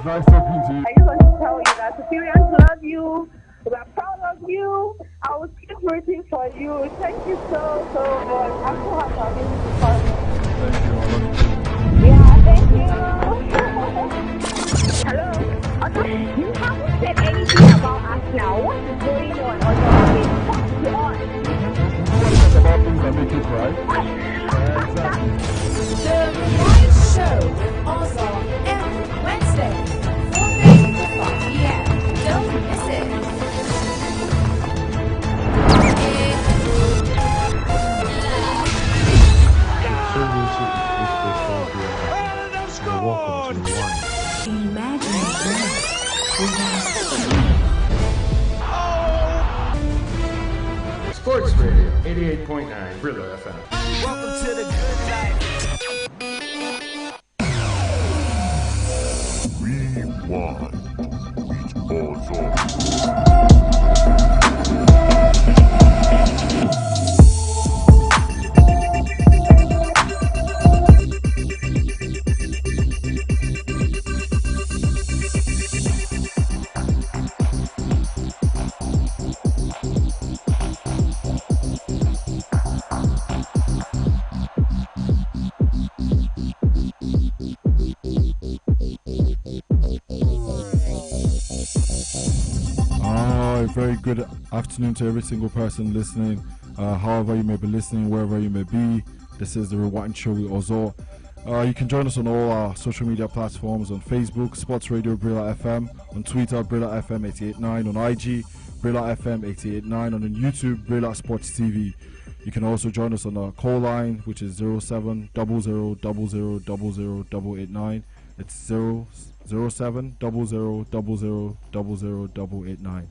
nice talking to you. I just want to tell you that Superiors love you. We are proud of you. I will keep rooting for you. Thank you so much. I'm so happy I've been to Thank you. I love you too. Yeah, thank you. Hello. Also, you haven't said anything about us now. What is going on your page? What's on? Let's talk about things that make you cry. Exactly. The Morning Show with Ozzo every Wednesday, 4:30 to 5 p.m. Don't miss it. Imagine a dream Sports Radio 88.9 Brilla FM. Welcome to the good life. Rewind with Ozzo. Very good afternoon to every single person listening, however you may be listening, wherever you may be. This is the Rewind Show with Ozzo. You can join us on all our social media platforms, on Facebook, Sports Radio Brilla FM, on Twitter, Brilla FM 889, on IG, Brilla FM 889, and on YouTube, Brilla Sports TV. You can also join us on our call line, which is 070000008889. It's 070000008889.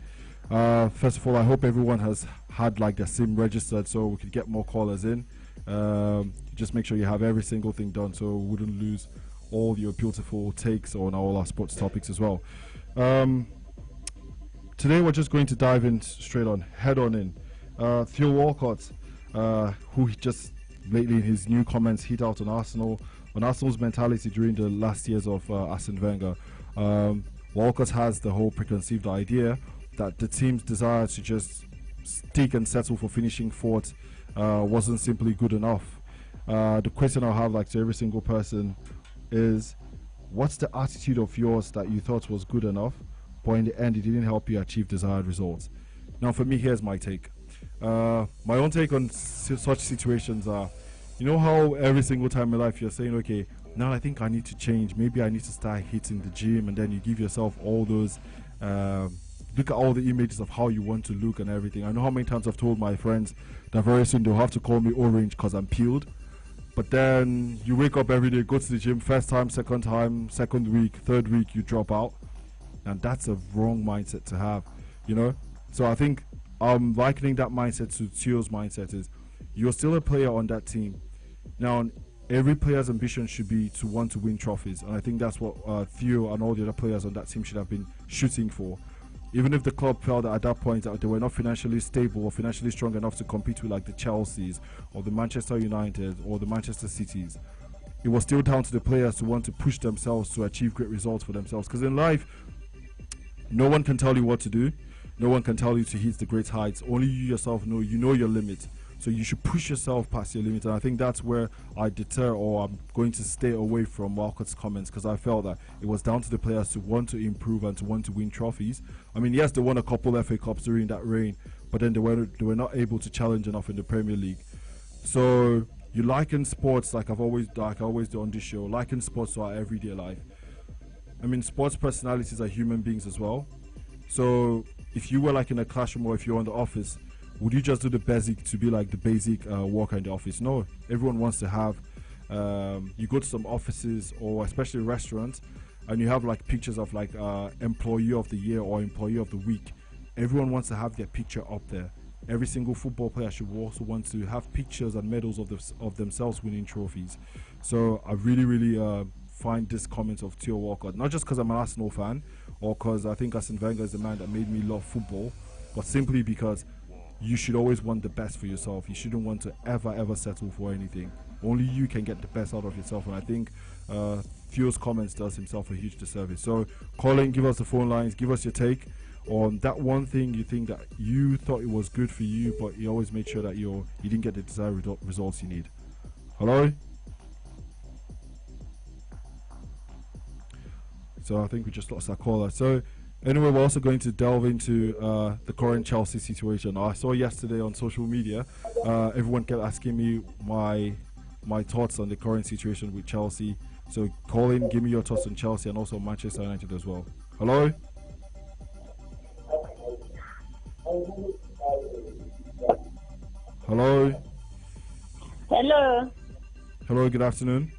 First of all, I hope everyone has had like their SIM registered so we could get more callers in. Just make sure you have every single thing done so we wouldn't lose all your beautiful takes on all our sports topics as well. Today we're just going to dive in straight on, head on in. Theo Walcott, who just lately in his new comments hit out on Arsenal's mentality during the last years of Arsene Wenger. Walcott has the whole preconceived idea that the team's desire to just stick and settle for finishing fourth wasn't simply good enough. The question I'll have like to every single person is, what's the attitude of yours that you thought was good enough, but in the end it didn't help you achieve desired results? Now for me, here's my take. My own take on such situations are, you know how every single time in life you're saying, okay, now I think I need to change, maybe I need to start hitting the gym, and then you give yourself all those look at all the images of how you want to look and everything. I know how many times I've told my friends that very soon they'll have to call me orange because I'm peeled. But then you wake up every day, go to the gym, first time, second week, third week, you drop out. And that's a wrong mindset to have, you know? So I think I'm likening that mindset to Theo's mindset is, you're still a player on that team. Now, every player's ambition should be to want to win trophies. And I think that's what Theo and all the other players on that team should have been shooting for. Even if the club felt that at that point that they were not financially stable or financially strong enough to compete with like the Chelseas or the Manchester United or the Manchester Cities, it was still down to the players to want to push themselves to achieve great results for themselves. Because in life, no one can tell you what to do. No one can tell you to hit the great heights. Only you yourself know. You know your limit. So you should push yourself past your limit. And I think that's where I deter, or I'm going to stay away from Walcott's comments, because I felt that it was down to the players to want to improve and to want to win trophies. I mean, yes, they won a couple FA Cups during that reign, but then they were not able to challenge enough in the Premier League. So you liken sports, like I always do on this show, liken sports to our everyday life. I mean, sports personalities are human beings as well. So if you were like in a classroom, or if you're in the office, would you just do the basic to be like the basic worker in the office? No, everyone wants to have, you go to some offices or especially restaurants and you have like pictures of like employee of the year or employee of the week. Everyone wants to have their picture up there. Every single football player should also want to have pictures and medals of themselves winning trophies. So I really find this comment of Theo Walcott, not just because I'm an Arsenal fan or because I think Arsene Wenger is the man that made me love football, but simply because you should always want the best for yourself. You shouldn't want to ever settle for anything. Only you can get the best out of yourself. And I think Theo's comments does himself a huge disservice. So call in, give us the phone lines, give us your take on that one thing you think that you thought it was good for you, but you always made sure that you didn't get the desired results you need. Hello? So I think we just lost our caller. So anyway, we're also going to delve into the current Chelsea situation. I saw yesterday on social media, everyone kept asking me my thoughts on the current situation with Chelsea. So call in, give me your thoughts on Chelsea and also Manchester United as well. Hello? Hello? Hello. Hello, good afternoon.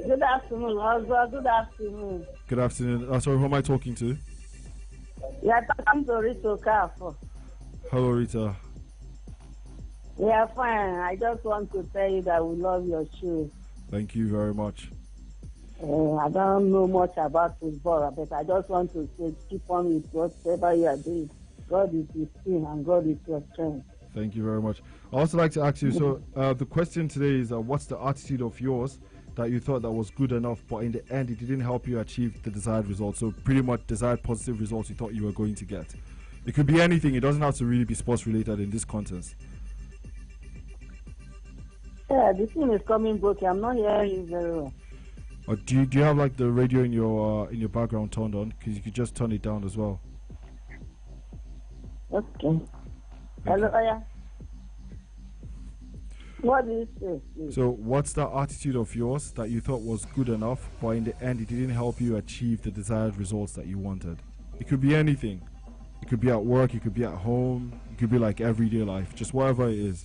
Good afternoon, Oswald. Good afternoon. Good afternoon. Sorry, who am I talking to? Yeah, talking to Rito Kafo. Hello, Rita. Yeah, fine. I just want to tell you that we love your show. Thank you very much. I don't know much about football, but I just want to say keep on with whatever you are doing. God is your team and God is your strength. Thank you very much. I also like to ask you, so the question today is what's the attitude of yours that you thought that was good enough, but in the end it didn't help you achieve the desired result? So pretty much desired positive results you thought you were going to get. It could be anything. It doesn't have to really be sports related in this contest. Yeah, the thing is coming broken. I'm not hearing you very well. Do you have like the radio in your background turned on? Because you could just turn it down as well. Okay. Hello, yeah. What do you say, please? So what's the attitude of yours that you thought was good enough, but in the end it didn't help you achieve the desired results that you wanted? It could be anything. It could be at work, it could be at home, it could be like everyday life, just whatever it is.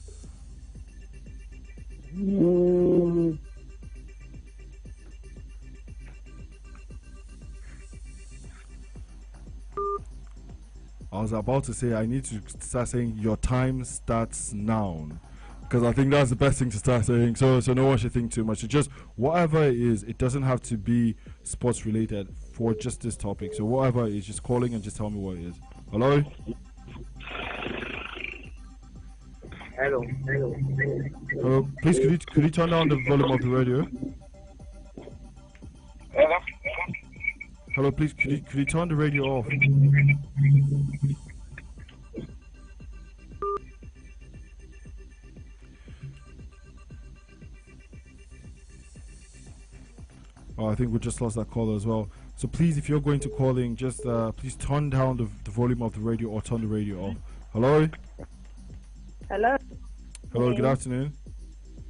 I was about to say I need to start saying your time starts now, because I think that's the best thing to start saying. So no one should think too much. It's just whatever it is, it doesn't have to be sports related for just this topic. So whatever it is, just calling and just tell me what it is. Hello? Hello. Hello? Please could you turn down the volume of the radio? Hello. Hello, please could you turn the radio off? Oh, I think we just lost that caller as well. So please, if you're going to call in, just please turn down the volume of the radio or turn the radio off. Hello? Hello? Hello, good afternoon.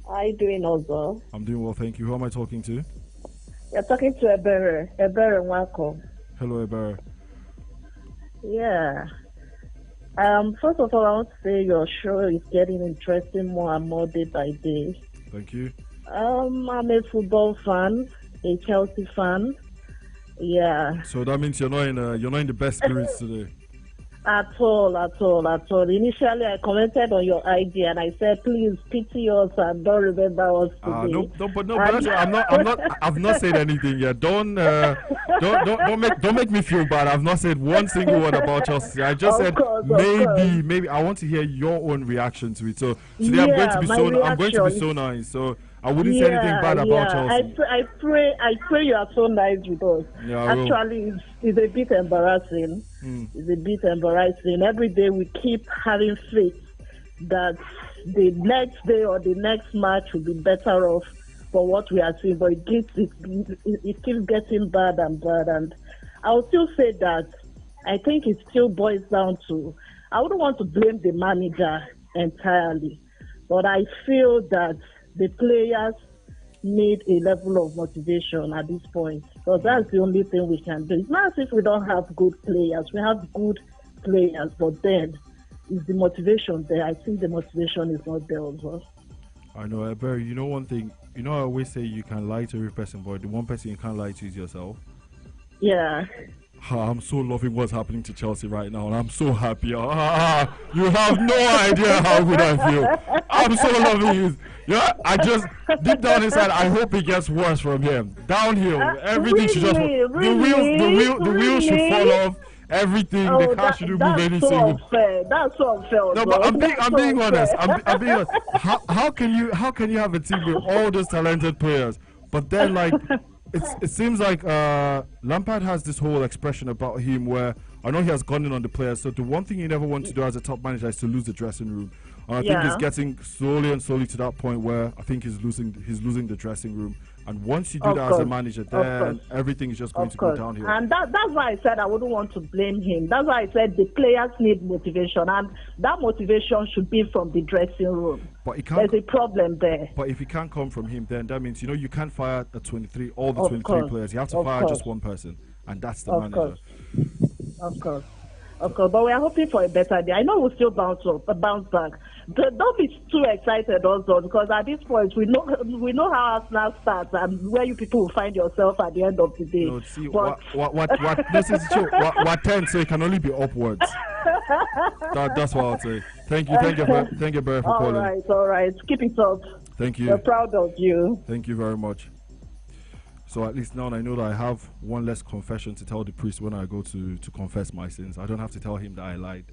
How are you doing, Ozo? I'm doing well, thank you. Who am I talking to? You're talking to Ebere Wako. Hello, Ebere. Yeah. First of all, I want to say your show is getting interesting more and more day by day. Thank you. I'm a football fan, a Chelsea fan. Yeah. So that means you're not in the best spirits today. At all. Initially, I commented on your ID and I said, please pity us and don't remember us today. But I've not said anything yet. Don't make me feel bad. I've not said one single word about Chelsea. I just said maybe I want to hear your own reaction to it. So today I'm going to be so nice. So I wouldn't say anything bad about Chelsea. I pray you are so nice with us. Yeah, actually, it's a bit embarrassing. It's a bit embarrassing. Every day we keep having faith that the next day or the next match will be better off for what we are seeing, but it keeps getting bad and bad. And I will still say that I think it still boils down to, I wouldn't want to blame the manager entirely, but I feel that the players need a level of motivation at this point, because that's the only thing we can do. It's not as if we don't have good players. We have good players, but then is the motivation there? I think the motivation is not there as well. I know, Barry, you know one thing, I always say you can lie to every person, but the one person you can't lie to is yourself. Yeah. I'm so loving what's happening to Chelsea right now, and I'm so happy. You have no idea how good I feel. I'm so loving it. Yeah, I just deep down inside, I hope it gets worse from here. Downhill, everything should just the wheels should fall off, everything. They can't shouldn't move any that's so single. unfair. That's so unfair. No, but I'm being honest. Unfair. I'm being honest. How can you have a team with all those talented players, but then like it seems like Lampard has this whole expression about him where I know he has gone in on the players. So the one thing you never want to do as a top manager is to lose the dressing room. And I think he's getting slowly to that point where I think he's losing the dressing room. And once you do that as a manager, then everything is just going to go downhill. And that's why I said I wouldn't want to blame him. That's why I said the players need motivation, and that motivation should be from the dressing room. But it can't, there's a problem there. But if it can't come from him, then that means you can't fire all the 23 players. You have to fire just one person, and that's the manager. Of course. But we are hoping for a better day. I know we'll still bounce back. Don't be too excited also, because at this point we know how Arsenal starts and where you people will find yourself at the end of the day. No, see, what this is true. What 10, so it can only be upwards. That's what I'll say. Thank you, Barry, for calling. All right. Keep it up. Thank you. We're proud of you. Thank you very much. So at least now I know that I have one less confession to tell the priest when I go to confess my sins. I don't have to tell him that I lied.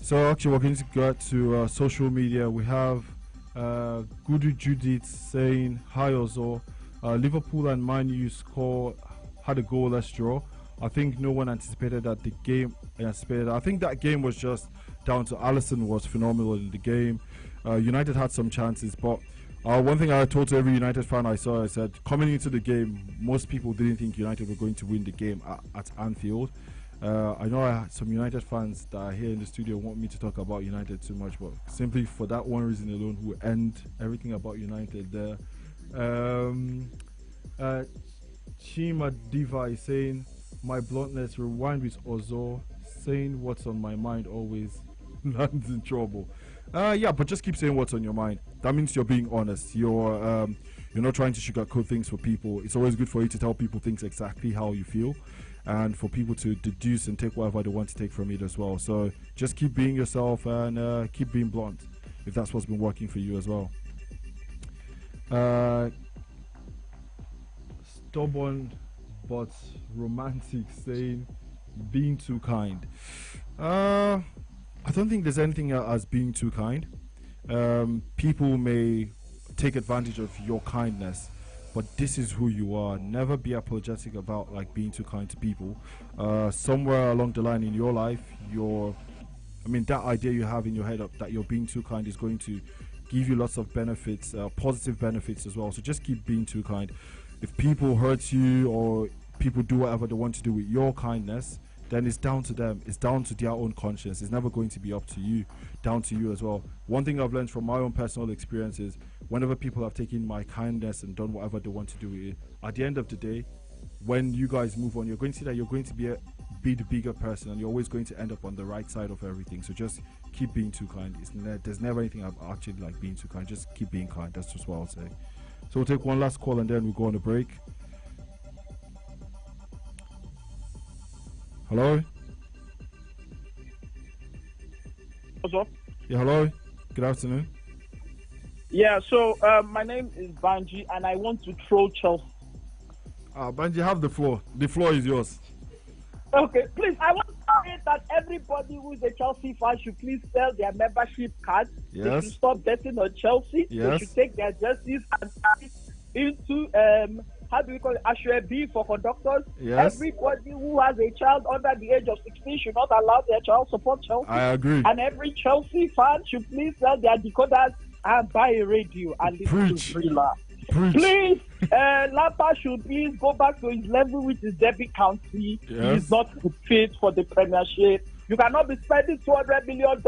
So actually we're going to go to social media. We have Gudu Judith saying, hi Ozo. Liverpool and Man U had a goalless draw. I think no one anticipated that the game. I think that game was just down to Alisson was phenomenal in the game. United had some chances, but one thing I told to every United fan I said, coming into the game, most people didn't think United were going to win the game at Anfield. I know some United fans that are here in the studio want me to talk about United too much, but simply for that one reason alone, who end everything about United there. Chima Diva is saying, my bluntness, rewind with Ozo, saying what's on my mind always lands in trouble. Yeah, but just keep saying what's on your mind. That means you're being honest. You're not trying to sugarcoat things for people. It's always good for you to tell people things exactly how you feel, and for people to deduce and take whatever they want to take from it as well. So just keep being yourself and keep being blunt, if that's what's been working for you as well. Stubborn but romantic saying, being too kind. I don't think there's anything as being too kind. People may take advantage of your kindness, but this is who you are. Never be apologetic about like being too kind to people. Somewhere along the line in your life, that idea you have in your head that you're being too kind is going to give you lots of benefits, positive benefits as well. So just keep being too kind. If people hurt you or people do whatever they want to do with your kindness, then it's down to them. It's down to their own conscience. It's never going to be up to you, down to you as well. One thing I've learned from my own personal experience is whenever people have taken my kindness and done whatever they want to do with it, at the end of the day, when you guys move on, you're going to see that you're going to be the bigger person, and you're always going to end up on the right side of everything. So just keep being too kind. There's never anything actually like being too kind. Just keep being kind. That's just what I'll say. So we'll take one last call and then we'll go on a break. Hello? What's up? Yeah, hello. Good afternoon. Yeah, so my name is Banji and I want to throw Chelsea. Banji, have the floor. The floor is yours. Okay, please, I want to say that everybody who is a Chelsea fan should please sell their membership cards. Yes. They should stop betting on Chelsea. Yes. They should take their jerseys and turn it into, how do we call it, Ashray B for conductors. Yes. Everybody who has a child under the age of 16 should not allow their child support Chelsea. I agree. And every Chelsea fan should please sell their decoders and buy a radio and listen to Thriller. Please, Lampard should please go back to his level with his Derby County. Yes. He's not fit for the Premiership. You cannot be spending $200 million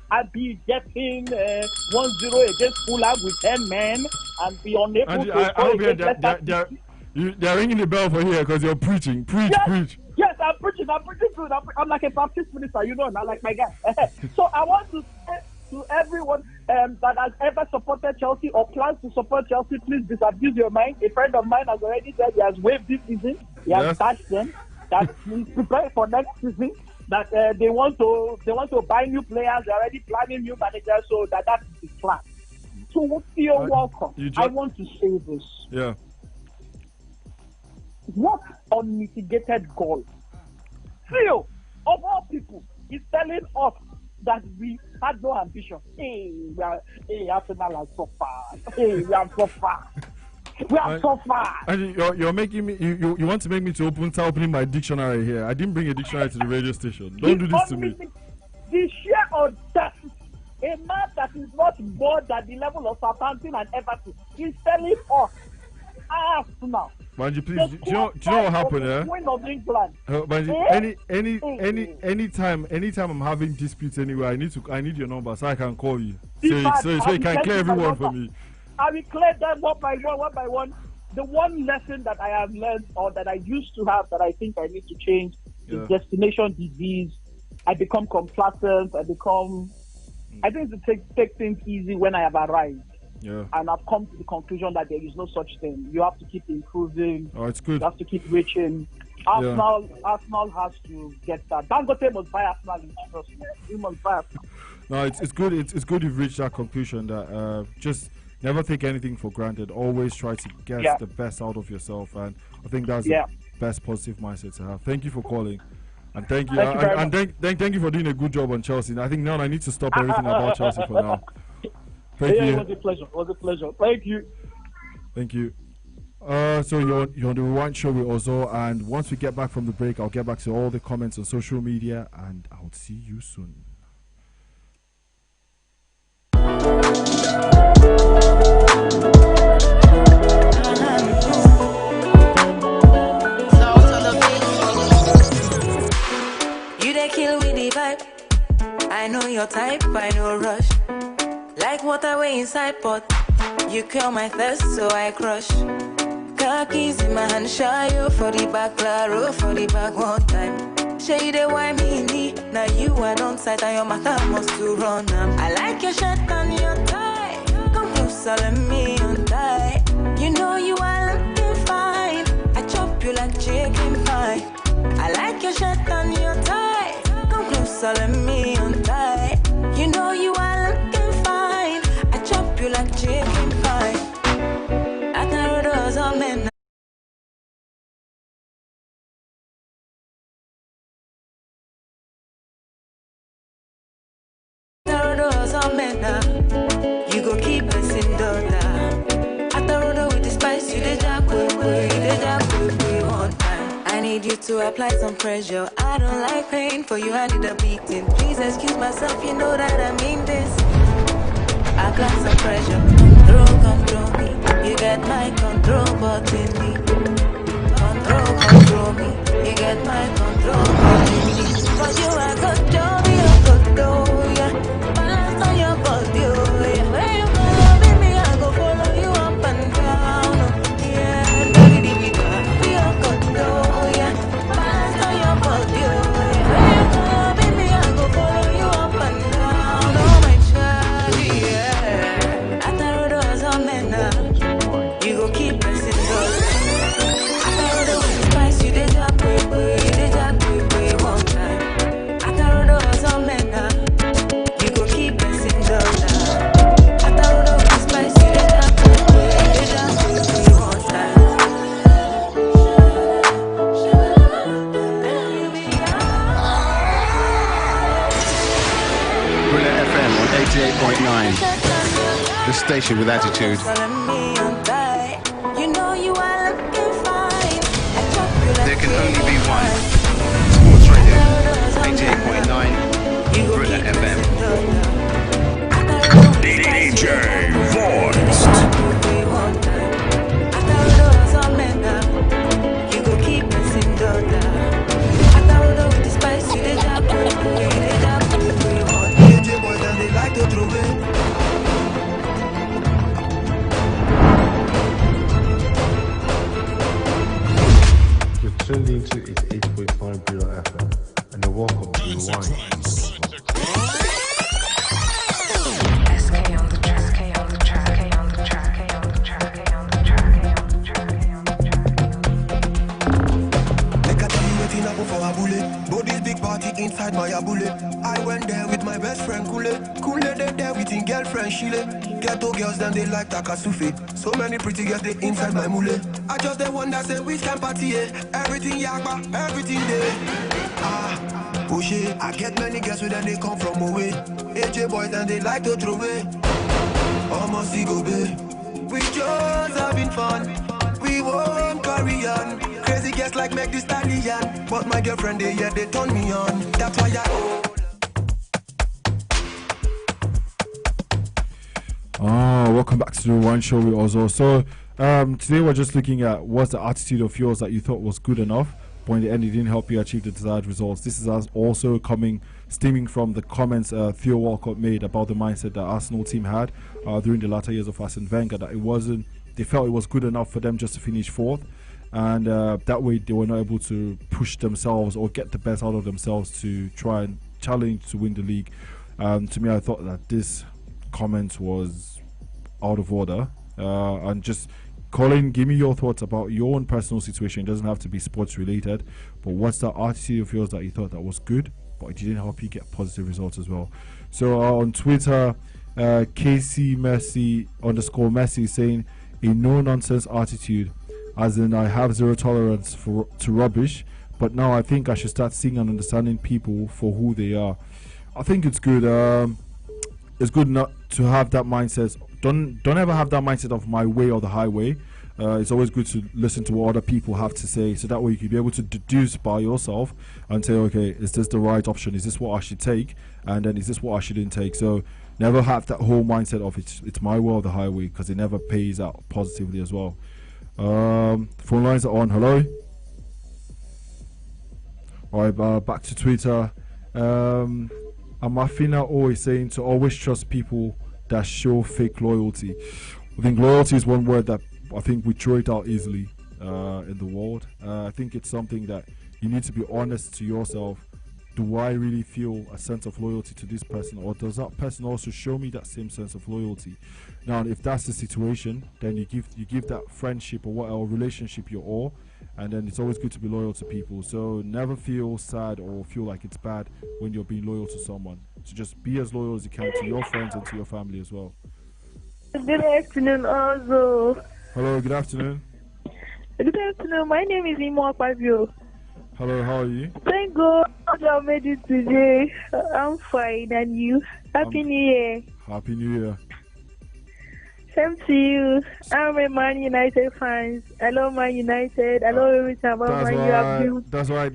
and be getting 1-0 against Fulham with 10 men and be unable to score against they're ringing the bell for here because you're preaching. Preach. Yes, I'm preaching good. I'm like a Baptist minister, not like my guy. So I want to say to everyone that has ever supported Chelsea or plans to support Chelsea, please disabuse your mind. A friend of mine has already said he has waived this season. He has touched them. That he's prepared for next season. That they want to buy new players. They're already planning new managers. So that is the plan. So you're welcome. I want to say this. Yeah. What unmitigated goal? Theo, of all people, is telling us that we had no ambition. Hey, Arsenal are so far. Hey, we are so far. We are so far. And you're making me. You want to make me to start opening my dictionary here. I didn't bring a dictionary to the radio station. Don't do this to me. The sheer audacity. A man that is not more than the level of Southampton and Everton is telling us Arsenal. Manji, please, do you know what happened there? Queen of England. Manji, anytime I'm having disputes anywhere, I need your number so I can call you. So you can clear everyone for me. I will clear them one by one. The one lesson that I have learned or that I used to have that I think I need to change is destination disease. I become complacent. I think to take things easy when I have arrived. Yeah. And I've come to the conclusion that there is no such thing. You have to keep improving. Oh, it's good. You have to keep reaching. Arsenal has to get that. Dangote must buy Arsenal in Jesus' name. He must buy Arsenal. No, it's good. It's good you've reached that conclusion that just never take anything for granted. Always try to get the best out of yourself, and I think that's the best positive mindset to have. Thank you for calling, and thank you, thank you for doing a good job on Chelsea. I think now I need to stop everything about Chelsea for now. Thank you. It was a pleasure. Thank you. Thank you. So you're on the Rewind Show with Ozo, and once we get back from the break, I'll get back to all the comments on social media, and I'll see you soon. You they kill with the vibe. I know your type, I know rush. Like water way inside pot. You kill my thirst, so I crush. Car keys in my hand, shy you for the back, claro for the back one time. Shade why me, now you are on site and your matter must to run. I like your shirt and your tie. Come closer, let me untie. You know you are looking fine. I chop you like chicken pie. I like your shirt and your tie. Come closer, let me untie. You know you are looking fine. I chop you like chicken pie. I thought it was a man. You go keep us in dollar. At the road with the spice, you the jack way one time. I need you to apply some pressure. I don't like pain, for you I need a beating. Please excuse myself, you know that I mean this. Apply some pressure. Control me. You get my control button me. Control me. You get my control button me. For you I got joy, I got dough, yeah. The station with attitude. There can only be one. Sports Radio, 88.9, Brilla FM. DJ Voice. Tuned into is 8.5 Brilla FM, and you're welcome to Rewind. Inside my bullet, I went there with my best friend Kule. Kule they there, we think girlfriend Shile. Ghetto girls them they like Takasufi. So many pretty girls they inside my mule. I just the one that say which can party, everything yakba, everything there. Oh shit, I get many girls with them they come from away. AJ boys and they like to throw away. Almost go be. We just having fun. We won't carry on. Crazy girls like Meg Thee Stallion. But my girlfriend they turn me on. That's why welcome back to the Wine Show with Ozo. So today we're just looking at what's the attitude of yours that you thought was good enough, but in the end it didn't help you achieve the desired results. This is us also stemming from the comments Theo Walcott made about the mindset that Arsenal team had during the latter years of Arsene Wenger, that they felt it was good enough for them just to finish fourth, and that way they were not able to push themselves or get the best out of themselves to try and challenge to win the league. To me, I thought that this comment was out of order, and just Colin, give me your thoughts about your own personal situation. It doesn't have to be sports related, but what's the attitude of yours that you thought that was good but it didn't help you get positive results as well? So on Twitter, KC_Messi is saying a no nonsense attitude, as in I have zero tolerance to rubbish, but now I think I should start seeing and understanding people for who they are. I think it's good. It's good not to have that mindset. Don't ever have that mindset of my way or the highway. It's always good to listen to what other people have to say, so that way you can be able to deduce by yourself and say, okay, is this the right option? Is this what I should take? And then is this what I shouldn't take? So never have that whole mindset of it's my way or the highway, because it never pays out positively as well. Phone lines are on. Hello. All right, back to Twitter. Amafina always saying to always trust people that show fake loyalty. I think loyalty is one word that I think we throw it out easily in the world. I think it's something that you need to be honest to yourself. Do I really feel a sense of loyalty to this person, or does that person also show me that same sense of loyalty? Now, if that's the situation, then you give that friendship or relationship your all, and then it's always good to be loyal to people. So never feel sad or feel like it's bad when you're being loyal to someone. So just be as loyal as you can to your friends and to your family as well. Good afternoon, Ozo. Hello, good afternoon. Good afternoon. My name is Imo Akpabio. Hello, how are you? Thank God I made it today. I'm fine, and you? Happy New Year. Happy New Year. Same to you. I'm a Man United fan. I love Man United. I love every time Man you have been. That's why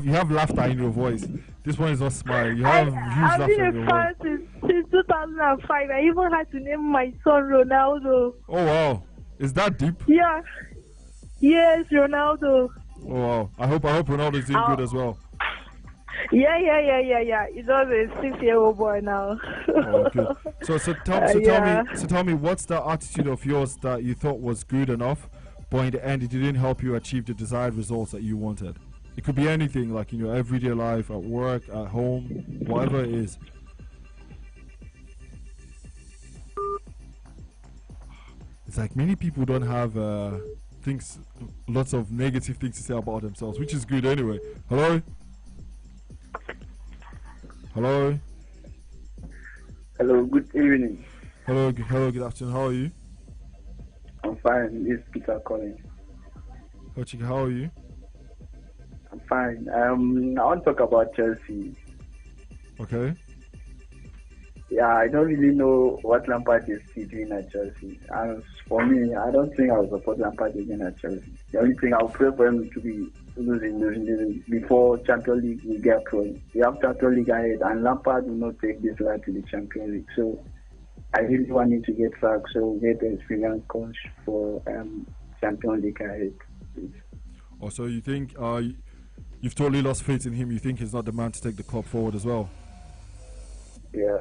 you have laughter in your voice. This one is not smile. You have huge laughter in your voice. I've been a fan since 2005. I even had to name my son Ronaldo. Oh wow, is that deep? Yeah. Yes, Ronaldo. Oh wow. I hope Ronaldo is doing good as well. Yeah. He's just a 6-year-old boy now. Oh, good. So tell me, what's the attitude of yours that you thought was good enough, but in the end it didn't help you achieve the desired results that you wanted? It could be anything, like in your everyday life, at work, at home, whatever it is. It's like many people don't have lots of negative things to say about themselves, which is good anyway. Hello? Hello? Hello, good evening. Hello, good afternoon. How are you? I'm fine. This is Peter calling. Oh, Chika, how are you? I'm fine. I want to talk about Chelsea. Okay. Yeah, I don't really know what Lampard is still doing at Chelsea. And for me, I don't think I will support Lampard again at Chelsea. The only thing I will pray for him to be losing before Champions League will get close. We have Champions League ahead, and Lampard will not take this right to the Champions League. So I really want him to get sacked, so get an experienced coach for Champions League ahead. Please. Oh, so you think you've totally lost faith in him? You think he's not the man to take the club forward as well? Yeah,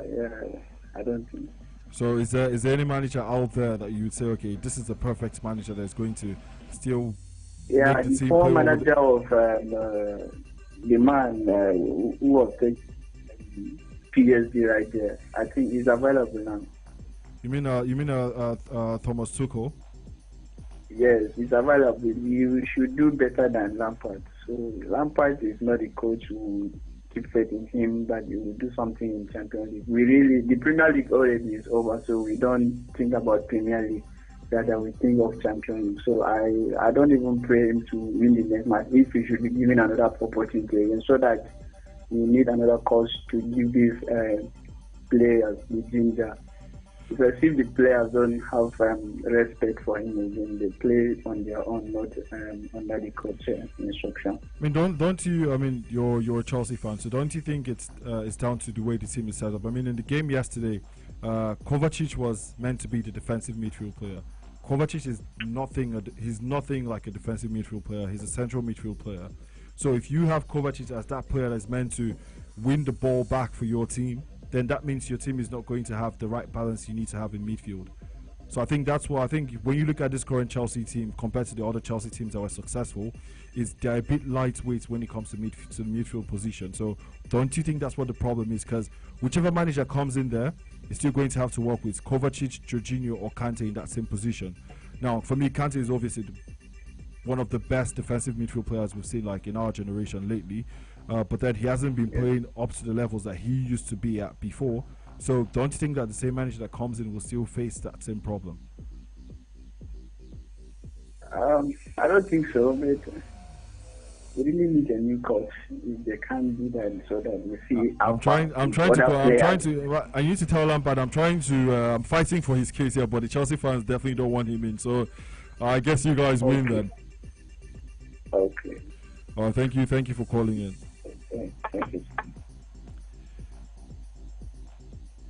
I don't think. So is there any manager out there that you would say, okay, this is the perfect manager that's going to still make the team former play manager of the man who was taking PSG right there. I think he's available now. You mean Thomas Tuchel? Yes, he's available. He should do better than Lampard. So Lampard is not a coach who keep faith in him that he will do something in Champions League. The Premier League already is over, so we don't think about Premier League. That we think of Champions League. So I don't even pray him to win the next match if he should be given another opportunity again, so that we need another coach to give these players the ginger. Because if the players don't have respect for him again, they play on their own, not under the coach instruction. I mean, don't you? I mean, you're a Chelsea fan, so don't you think it's down to the way the team is set up? I mean, in the game yesterday, Kovacic was meant to be the defensive midfield player. Kovacic is nothing. He's nothing like a defensive midfield player. He's a central midfield player. So if you have Kovacic as that player that's meant to win the ball back for your team, then that means your team is not going to have the right balance you need to have in midfield. So I think that's why I think when you look at this current Chelsea team compared to the other Chelsea teams that were successful, is they're a bit lightweight when it comes to the midfield position. So don't you think that's what the problem is? Because whichever manager comes in there is still going to have to work with Kovacic, Jorginho or Kante in that same position. Now, for me, Kante is obviously one of the best defensive midfield players we've seen like in our generation lately. But then he hasn't been playing up to the levels that he used to be at before. So don't you think that the same manager that comes in will still face that same problem? I don't think so, but we really need a new coach if they can't do that, so that we see. I need to tell Lampard I'm fighting for his case here, but the Chelsea fans definitely don't want him in. So I guess you guys win then. Okay. Thank you for calling in. Thank you.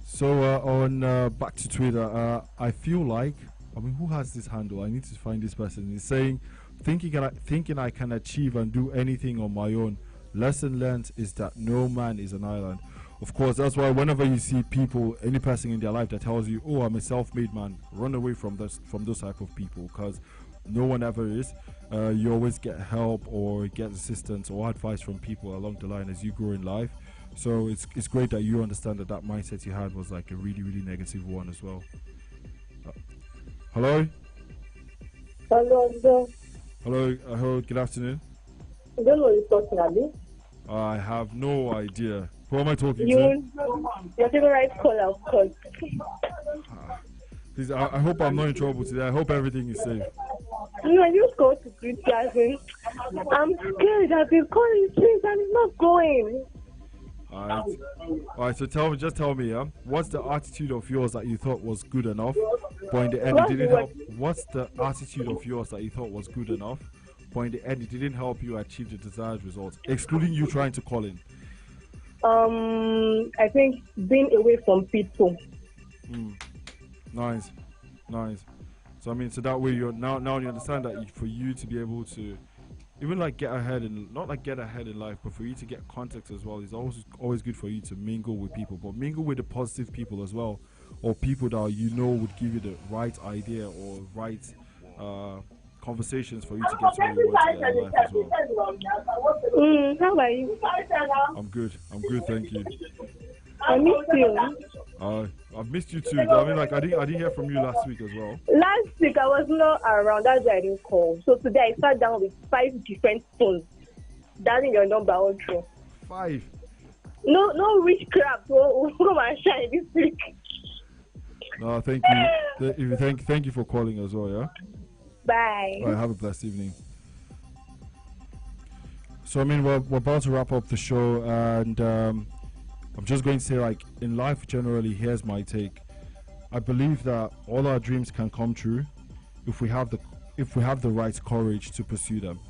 So on back to Twitter, I feel like, I mean, who has this handle? I need to find this person. He's saying, thinking I can achieve and do anything on my own. Lesson learned is that no man is an island. Of course, that's why whenever you see people, any person in their life that tells you, "Oh, I'm a self-made man," run away from those type of people, because no one ever is. You always get help or get assistance or advice from people along the line as you grow in life. So it's great that you understand that mindset you had was like a really, really negative one as well. Hello? Hello. Hello, good afternoon. I don't know you're talking about. I have no idea. Who am I talking to? Your favorite caller, of course. Please, I hope I'm not in trouble today. I hope everything is safe. No, I just go to greet Jasmine. I'm scared. I've been calling since and it's not going. Alright, so tell me, what's the attitude of yours that you thought was good enough, but in the end it didn't help? What's the attitude of yours that you thought was good enough, but in the end it didn't help you achieve the desired results, excluding you trying to call in? I think being away from people. Nice. So I mean, so that way you're now you understand that for you to be able to even like get ahead in, not like get ahead in life, but for you to get context as well, it's always good for you to mingle with people, but mingle with the positive people as well, or people that you know would give you the right idea or right conversations for you to get to where you want to get in life as well. How are you? I'm good, thank you. I missed you. I've missed you too. I mean, like I didn't hear from you last week as well. Last week I was not around. That's why I didn't call. So today I sat down with 5 different phones. Dialing your number all through. 5. No witchcraft. Come and shine this week. No, thank you. Thank you for calling as well. Yeah. Bye. All right, have a blessed evening. So I mean, we're about to wrap up the show, and I'm just going to say, like, in life generally, here's my take. I believe that all our dreams can come true if we have the right courage to pursue them.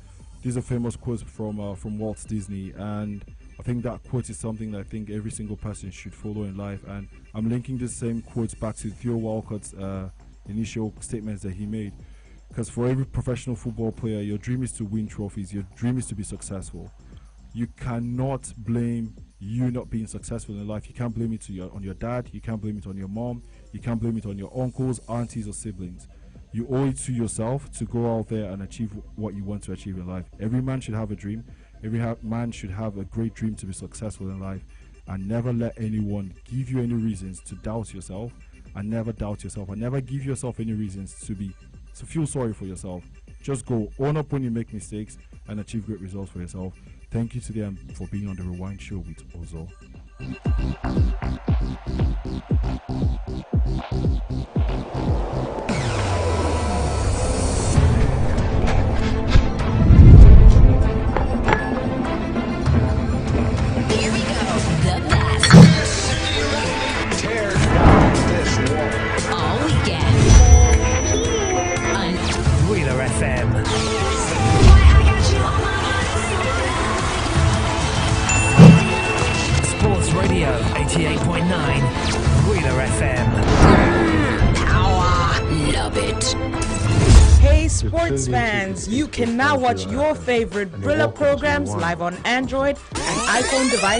These are famous quotes from Walt Disney, and I think that quote is something that I think every single person should follow in life. And I'm linking this same quotes back to Theo Walcott's initial statements that he made. Because for every professional football player, your dream is to win trophies. Your dream is to be successful. You cannot blame you not being successful in life. You can't blame it on your dad. You can't blame it on your mom. You can't blame it on your uncles, aunties, or siblings. You owe it to yourself to go out there and achieve what you want to achieve in life. Every man should have a dream. Every man should have a great dream to be successful in life, and never let anyone give you any reasons to doubt yourself, and never doubt yourself, and never give yourself any reasons to feel sorry for yourself. Just go, own up when you make mistakes, and achieve great results for yourself. Thank you today for being on the Rewind Show with Ozo. Here we go. The best. Tear down this wall. All weekend. On Wheeler FM. Sports Radio 88.9. Wheeler FM. power. Love it. Hey sports fans, you can now watch your favorite Brilla programs live on Android and iPhone devices.